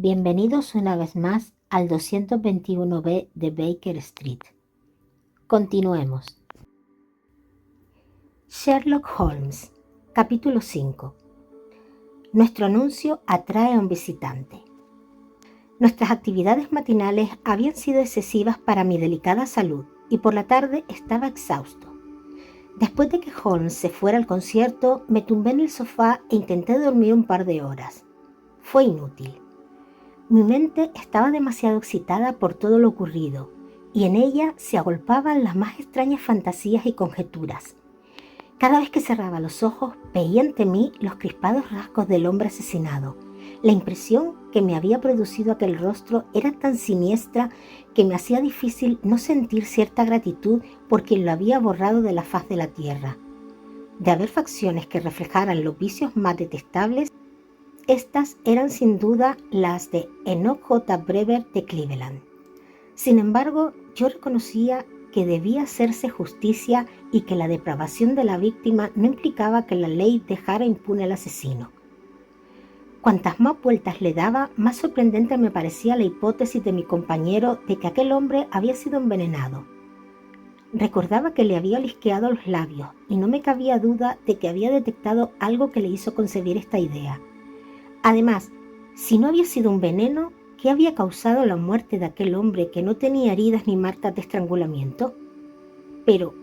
Bienvenidos una vez más al 221B de Baker Street. Continuemos. Sherlock Holmes, capítulo 5. Nuestro anuncio atrae a un visitante. Nuestras actividades matinales habían sido excesivas para mi delicada salud y por la tarde estaba exhausto. Después de que Holmes se fuera al concierto, me tumbé en el sofá e intenté dormir un par de horas. Fue inútil. Mi mente estaba demasiado excitada por todo lo ocurrido, y en ella se agolpaban las más extrañas fantasías y conjeturas. Cada vez que cerraba los ojos, veía ante mí los crispados rasgos del hombre asesinado. La impresión que me había producido aquel rostro era tan siniestra que me hacía difícil no sentir cierta gratitud por quien lo había borrado de la faz de la tierra. De haber facciones que reflejaran los vicios más detestables, estas eran sin duda las de Enoch J. Brewer de Cleveland. Sin embargo, yo reconocía que debía hacerse justicia y que la depravación de la víctima no implicaba que la ley dejara impune al asesino. Cuantas más vueltas le daba, más sorprendente me parecía la hipótesis de mi compañero de que aquel hombre había sido envenenado. Recordaba que le había lisqueado los labios y no me cabía duda de que había detectado algo que le hizo concebir esta idea. Además, si no había sido un veneno, ¿qué había causado la muerte de aquel hombre que no tenía heridas ni marcas de estrangulamiento? Pero,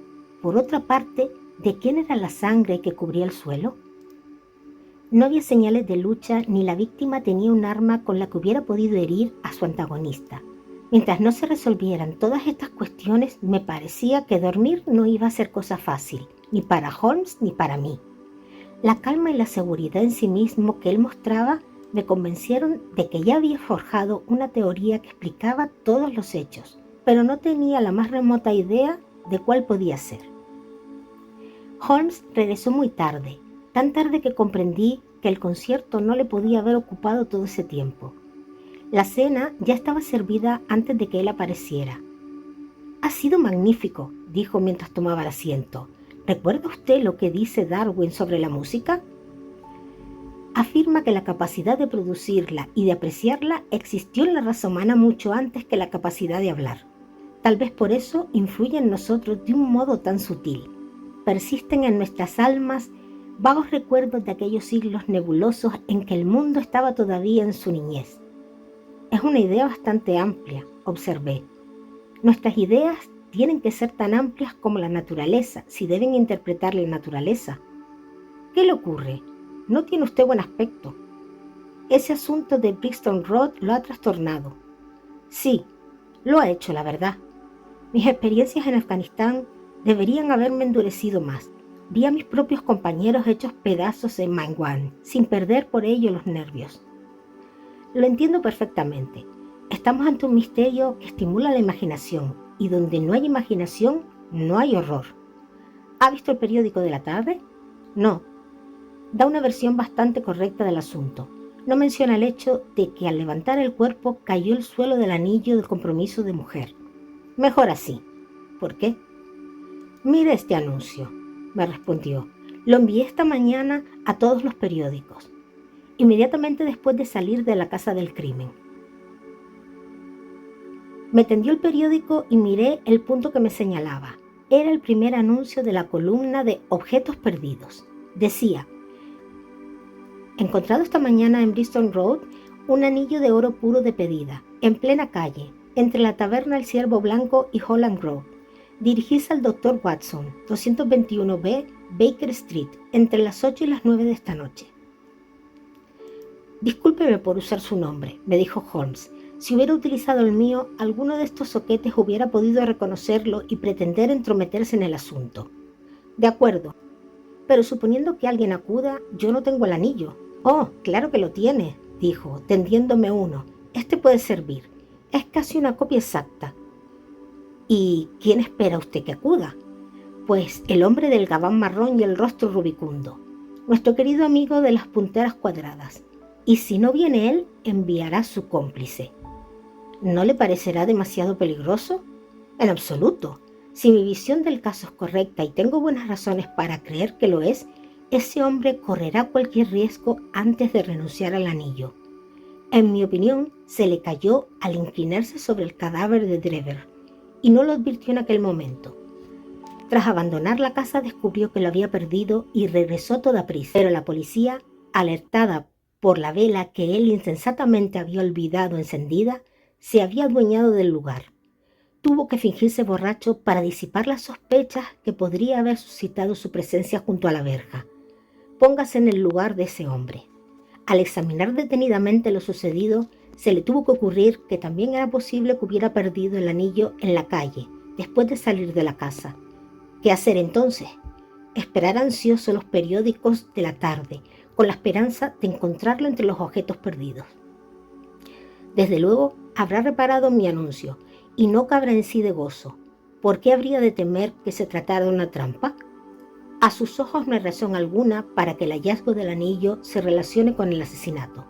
por otra parte, ¿de quién era la sangre que cubría el suelo? No había señales de lucha ni la víctima tenía un arma con la que hubiera podido herir a su antagonista. Mientras no se resolvieran todas estas cuestiones, me parecía que dormir no iba a ser cosa fácil, ni para Holmes ni para mí. La calma y la seguridad en sí mismo que él mostraba me convencieron de que ya había forjado una teoría que explicaba todos los hechos, pero no tenía la más remota idea de cuál podía ser. Holmes regresó muy tarde, tan tarde que comprendí que el concierto no le podía haber ocupado todo ese tiempo. La cena ya estaba servida antes de que él apareciera. «Ha sido magnífico», dijo mientras tomaba el asiento. ¿Recuerda usted lo que dice Darwin sobre la música? Afirma que la capacidad de producirla y de apreciarla existió en la raza humana mucho antes que la capacidad de hablar. Tal vez por eso influye en nosotros de un modo tan sutil. Persisten en nuestras almas vagos recuerdos de aquellos siglos nebulosos en que el mundo estaba todavía en su niñez. Es una idea bastante amplia, observé. Nuestras ideas tienen que ser tan amplias como la naturaleza, si deben interpretar la naturaleza. ¿Qué le ocurre? No tiene usted buen aspecto. Ese asunto de Brixton Road lo ha trastornado. Sí, lo ha hecho, la verdad. Mis experiencias en Afganistán deberían haberme endurecido más. Vi a mis propios compañeros hechos pedazos en Maiwand, sin perder por ello los nervios. Lo entiendo perfectamente. Estamos ante un misterio que estimula la imaginación, y donde no hay imaginación, no hay horror. ¿Ha visto el periódico de la tarde? No. Da una versión bastante correcta del asunto. No menciona el hecho de que al levantar el cuerpo cayó el suelo del anillo del compromiso de mujer. Mejor así. ¿Por qué? Mire este anuncio, me respondió. Lo envié esta mañana a todos los periódicos, inmediatamente después de salir de la casa del crimen. Me tendió el periódico y miré el punto que me señalaba. Era el primer anuncio de la columna de Objetos Perdidos. Decía: encontrado esta mañana en Brixton Road un anillo de oro puro de pedida, en plena calle, entre la taberna El Ciervo Blanco y Holland Grove. Dirigirse al Dr. Watson, 221B, Baker Street, entre las 8 y las 9 de esta noche. Discúlpeme por usar su nombre, me dijo Holmes. Si hubiera utilizado el mío, alguno de estos zoquetes hubiera podido reconocerlo y pretender entrometerse en el asunto. De acuerdo, pero suponiendo que alguien acuda, yo no tengo el anillo. Oh, claro que lo tiene, dijo, tendiéndome uno. Este puede servir. Es casi una copia exacta. ¿Y quién espera usted que acuda? Pues el hombre del gabán marrón y el rostro rubicundo, nuestro querido amigo de las punteras cuadradas. Y si no viene él, enviará su cómplice. ¿No le parecerá demasiado peligroso? En absoluto. Si mi visión del caso es correcta y tengo buenas razones para creer que lo es, ese hombre correrá cualquier riesgo antes de renunciar al anillo. En mi opinión, se le cayó al inclinarse sobre el cadáver de Drever y no lo advirtió en aquel momento. Tras abandonar la casa descubrió que lo había perdido y regresó toda prisa, pero la policía, alertada por la vela que él insensatamente había olvidado encendida, se había adueñado del lugar. Tuvo que fingirse borracho para disipar las sospechas que podría haber suscitado su presencia junto a la verja. Póngase en el lugar de ese hombre. Al examinar detenidamente lo sucedido, se le tuvo que ocurrir que también era posible que hubiera perdido el anillo en la calle, después de salir de la casa. ¿Qué hacer entonces? Esperar ansioso los periódicos de la tarde, con la esperanza de encontrarlo entre los objetos perdidos. Desde luego, habrá reparado en mi anuncio, y no cabrá en sí de gozo. ¿Por qué habría de temer que se tratara de una trampa? A sus ojos no hay razón alguna para que el hallazgo del anillo se relacione con el asesinato.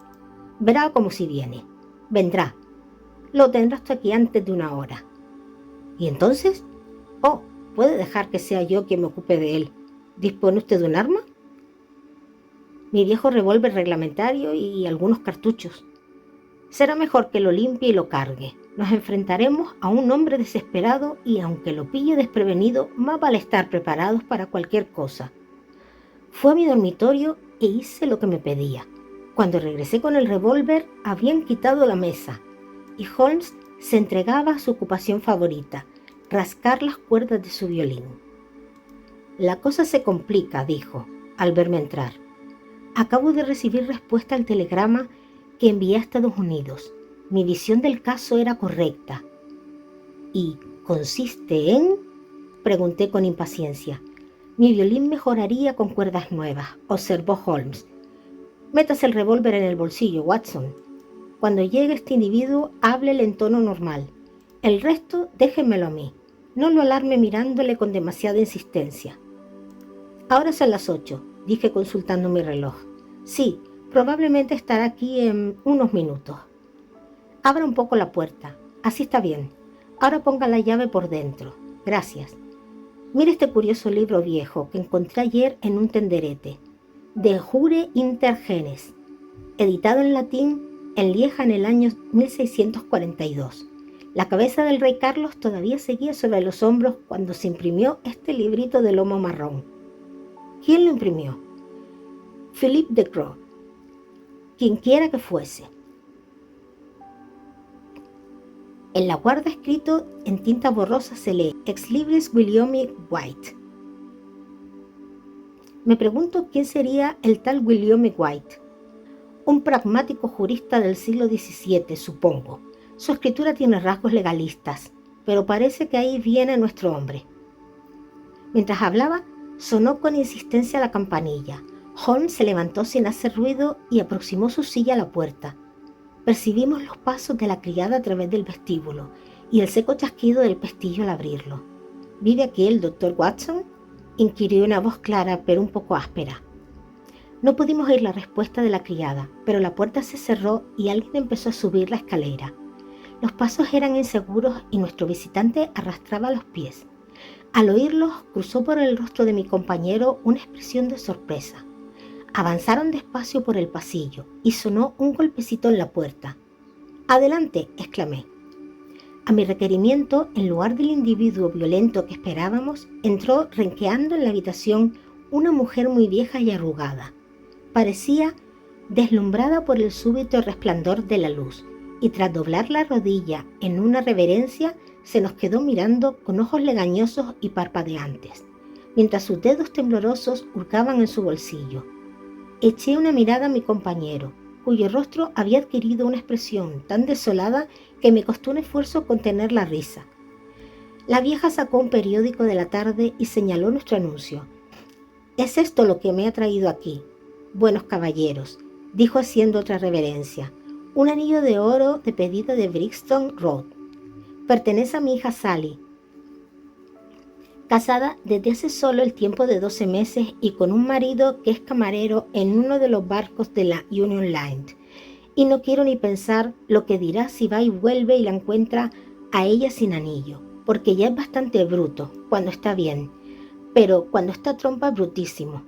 Verá como si viene. Vendrá. Lo tendrá hasta aquí antes de una hora. ¿Y entonces? Oh, puede dejar que sea yo quien me ocupe de él. ¿Dispone usted de un arma? Mi viejo revólver reglamentario y algunos cartuchos. Será mejor que lo limpie y lo cargue. Nos enfrentaremos a un hombre desesperado y aunque lo pille desprevenido, más vale estar preparados para cualquier cosa. Fue a mi dormitorio e hice lo que me pedía. Cuando regresé con el revólver, habían quitado la mesa y Holmes se entregaba a su ocupación favorita, rascar las cuerdas de su violín. La cosa se complica, dijo, al verme entrar. Acabo de recibir respuesta al telegrama que envié a Estados Unidos. Mi visión del caso era correcta. ¿Y consiste en? Pregunté con impaciencia. Mi violín mejoraría con cuerdas nuevas, observó Holmes. Métase el revólver en el bolsillo, Watson. Cuando llegue este individuo, háblele en tono normal. El resto, déjemelo a mí. No lo alarme mirándole con demasiada insistencia. Ahora son las 8, dije consultando mi reloj. Sí, probablemente estará aquí en unos minutos. Abra un poco la puerta. Así está bien. Ahora ponga la llave por dentro. Gracias. Mire este curioso libro viejo que encontré ayer en un tenderete. De Jure inter Genes, editado en latín en Lieja en el año 1642. La cabeza del rey Carlos todavía seguía sobre los hombros cuando se imprimió este librito de lomo marrón. ¿Quién lo imprimió? Philippe de Croix. Quienquiera que fuese. En la guarda escrito en tinta borrosa se lee Ex libris William White. Me pregunto quién sería el tal William White. Un pragmático jurista del siglo XVII, supongo. Su escritura tiene rasgos legalistas, pero parece que ahí viene nuestro hombre. Mientras hablaba, sonó con insistencia la campanilla. Holmes se levantó sin hacer ruido y aproximó su silla a la puerta. Percibimos los pasos de la criada a través del vestíbulo y el seco chasquido del pestillo al abrirlo. ¿Vive aquí el doctor Watson?, inquirió una voz clara pero un poco áspera. No pudimos oír la respuesta de la criada, pero la puerta se cerró y alguien empezó a subir la escalera. Los pasos eran inseguros y nuestro visitante arrastraba los pies. Al oírlos, cruzó por el rostro de mi compañero una expresión de sorpresa. Avanzaron despacio por el pasillo y sonó un golpecito en la puerta. «¡Adelante!», exclamé. A mi requerimiento, en lugar del individuo violento que esperábamos, entró renqueando en la habitación una mujer muy vieja y arrugada. Parecía deslumbrada por el súbito resplandor de la luz, y tras doblar la rodilla en una reverencia, se nos quedó mirando con ojos legañosos y parpadeantes, mientras sus dedos temblorosos hurgaban en su bolsillo. Eché una mirada a mi compañero, cuyo rostro había adquirido una expresión tan desolada que me costó un esfuerzo contener la risa. La vieja sacó un periódico de la tarde y señaló nuestro anuncio. «Es esto lo que me ha traído aquí, buenos caballeros», dijo haciendo otra reverencia. «Un anillo de oro de pedido de Brixton Road. Pertenece a mi hija Sally, casada desde hace solo el tiempo de 12 meses y con un marido que es camarero en uno de los barcos de la Union Line. Y no quiero ni pensar lo que dirá si va y vuelve y la encuentra a ella sin anillo, porque ya es bastante bruto cuando está bien, pero cuando está trompa brutísimo.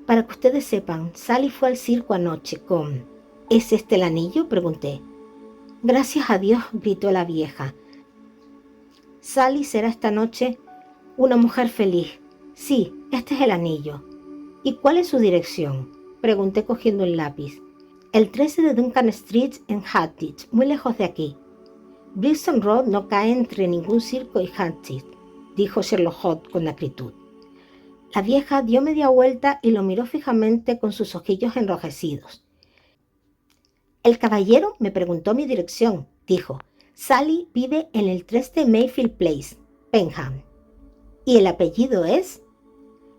Para que ustedes sepan, Sally fue al circo anoche con...» ¿Es este el anillo?, pregunté. Gracias a Dios, gritó la vieja. Sally será esta noche una mujer feliz. Sí, este es el anillo. ¿Y cuál es su dirección?, pregunté cogiendo el lápiz. El 13 de Duncan Street en Hatchet, muy lejos de aquí. Brixton Road no cae entre ningún circo y Hatchet, dijo Sherlock Holmes con acritud. La vieja dio media vuelta y lo miró fijamente con sus ojillos enrojecidos. El caballero me preguntó mi dirección, dijo. Sally vive en el 3 de Mayfield Place, Penham. ¿Y el apellido es?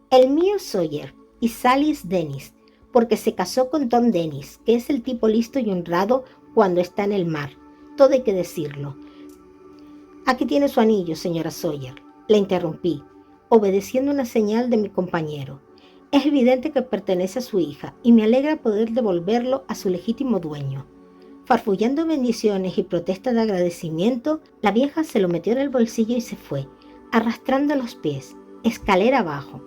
El mío es Sawyer y Sally es Dennis, porque se casó con Tom Dennis, que es el tipo listo y honrado cuando está en el mar. Todo hay que decirlo. Aquí tiene su anillo, señora Sawyer, le interrumpí, obedeciendo una señal de mi compañero. Es evidente que pertenece a su hija y me alegra poder devolverlo a su legítimo dueño. Farfullando bendiciones y protestas de agradecimiento, la vieja se lo metió en el bolsillo y se fue, arrastrando los pies, escalera abajo.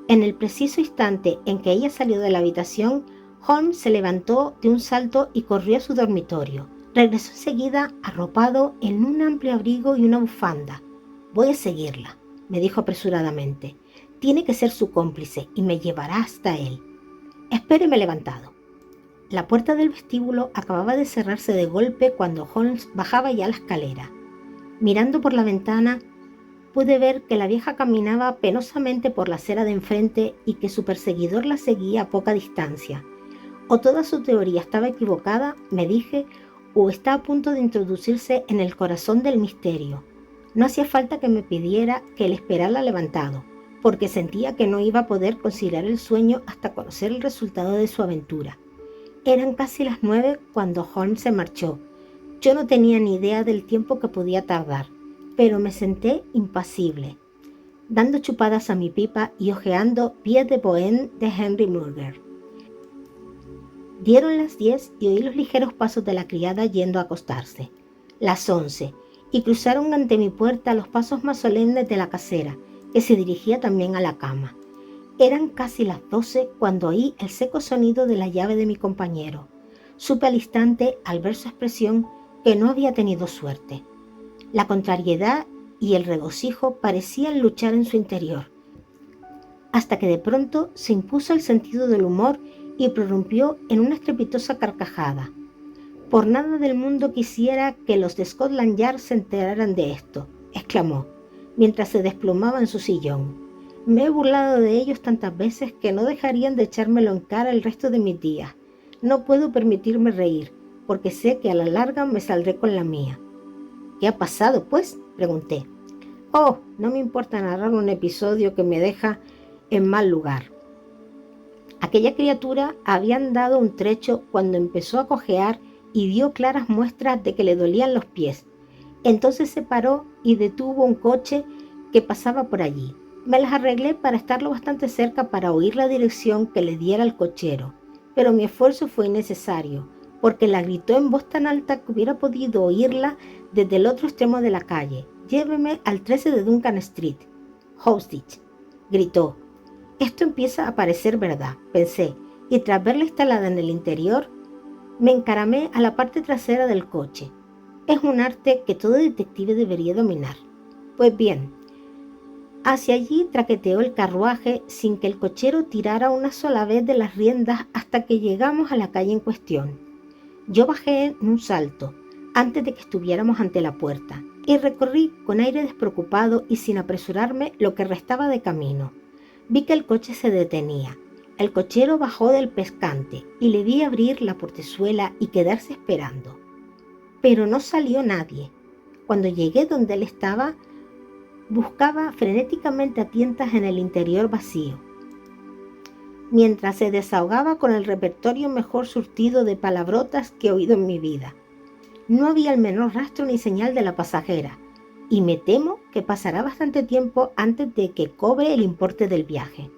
En el preciso instante en que ella salió de la habitación, Holmes se levantó de un salto y corrió a su dormitorio. Regresó enseguida arropado en un amplio abrigo y una bufanda. Voy a seguirla, me dijo apresuradamente. Tiene que ser su cómplice y me llevará hasta él. Espéreme levantado. La puerta del vestíbulo acababa de cerrarse de golpe cuando Holmes bajaba ya la escalera. Mirando por la ventana, pude ver que la vieja caminaba penosamente por la acera de enfrente y que su perseguidor la seguía a poca distancia. O toda su teoría estaba equivocada, me dije, o está a punto de introducirse en el corazón del misterio. No hacía falta que me pidiera que le esperara levantado, porque sentía que no iba a poder conciliar el sueño hasta conocer el resultado de su aventura. Eran casi las 9 cuando Holmes se marchó. Yo no tenía ni idea del tiempo que podía tardar, pero me senté impasible, dando chupadas a mi pipa y hojeando Pies de Bohème de Henry Murger. Dieron las 10 y oí los ligeros pasos de la criada yendo a acostarse. Las 11, y cruzaron ante mi puerta los pasos más solemnes de la casera, que se dirigía también a la cama. Eran casi las 12 cuando oí el seco sonido de la llave de mi compañero. Supe al instante, al ver su expresión, que no había tenido suerte. La contrariedad y el regocijo parecían luchar en su interior, hasta que de pronto se impuso el sentido del humor y prorrumpió en una estrepitosa carcajada. Por nada del mundo quisiera que los de Scotland Yard se enteraran de esto, exclamó, mientras se desplomaba en su sillón. Me he burlado de ellos tantas veces que no dejarían de echármelo en cara el resto de mis días. No puedo permitirme reír, porque sé que a la larga me saldré con la mía. ¿Qué ha pasado, pues?, pregunté. Oh, no me importa narrar un episodio que me deja en mal lugar. Aquella criatura había andado un trecho cuando empezó a cojear y dio claras muestras de que le dolían los pies. Entonces se paró y detuvo un coche que pasaba por allí. Me las arreglé para estar lo bastante cerca para oír la dirección que le diera el cochero, pero mi esfuerzo fue innecesario, porque la gritó en voz tan alta que hubiera podido oírla desde el otro extremo de la calle. Lléveme al 13 de Duncan Street. Houston, gritó. Esto empieza a parecer verdad, pensé, y tras verla instalada en el interior, me encaramé a la parte trasera del coche. Es un arte que todo detective debería dominar. Pues bien, hacia allí traqueteó el carruaje sin que el cochero tirara una sola vez de las riendas hasta que llegamos a la calle en cuestión. Yo bajé en un salto, antes de que estuviéramos ante la puerta, y recorrí con aire despreocupado y sin apresurarme lo que restaba de camino. Vi que el coche se detenía. El cochero bajó del pescante y le vi abrir la portezuela y quedarse esperando. Pero no salió nadie. Cuando llegué donde él estaba, buscaba frenéticamente a tientas en el interior vacío, mientras se desahogaba con el repertorio mejor surtido de palabrotas que he oído en mi vida. No había el menor rastro ni señal de la pasajera, y me temo que pasará bastante tiempo antes de que cobre el importe del viaje.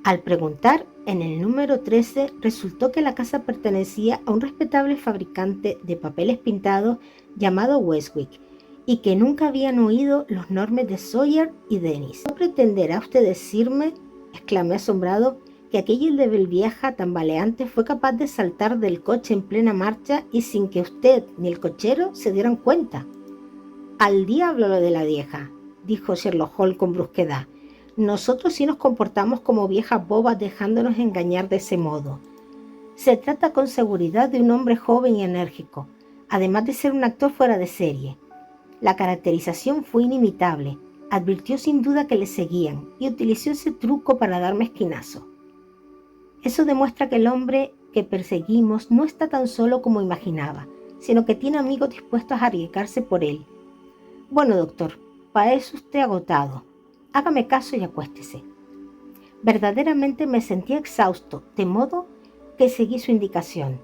Al preguntar en el número 13, resultó que la casa pertenecía a un respetable fabricante de papeles pintados llamado Westwick, y que nunca habían oído los nombres de Sawyer y Dennis. ¿No pretenderá usted decirme, exclamé asombrado, que aquella débil vieja tambaleante fue capaz de saltar del coche en plena marcha y sin que usted ni el cochero se dieran cuenta. «Al diablo lo de la vieja», dijo Sherlock Holmes con brusquedad. «Nosotros sí nos comportamos como viejas bobas dejándonos engañar de ese modo. Se trata con seguridad de un hombre joven y enérgico, además de ser un actor fuera de serie. La caracterización fue inimitable, advirtió sin duda que le seguían y utilizó ese truco para darme esquinazo. Eso demuestra que el hombre que perseguimos no está tan solo como imaginaba, sino que tiene amigos dispuestos a arriesgarse por él. Bueno, doctor, parece usted agotado. Hágame caso y acuéstese». Verdaderamente me sentía exhausto, de modo que seguí su indicación.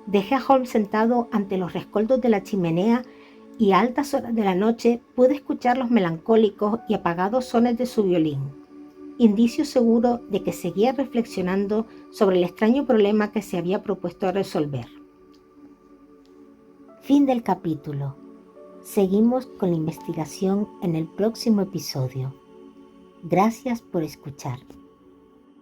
Dejé a Holmes sentado ante los rescoldos de la chimenea y a altas horas de la noche pude escuchar los melancólicos y apagados sones de su violín, indicio seguro de que seguía reflexionando sobre el extraño problema que se había propuesto resolver. Fin del capítulo. Seguimos con la investigación en el próximo episodio. Gracias por escuchar.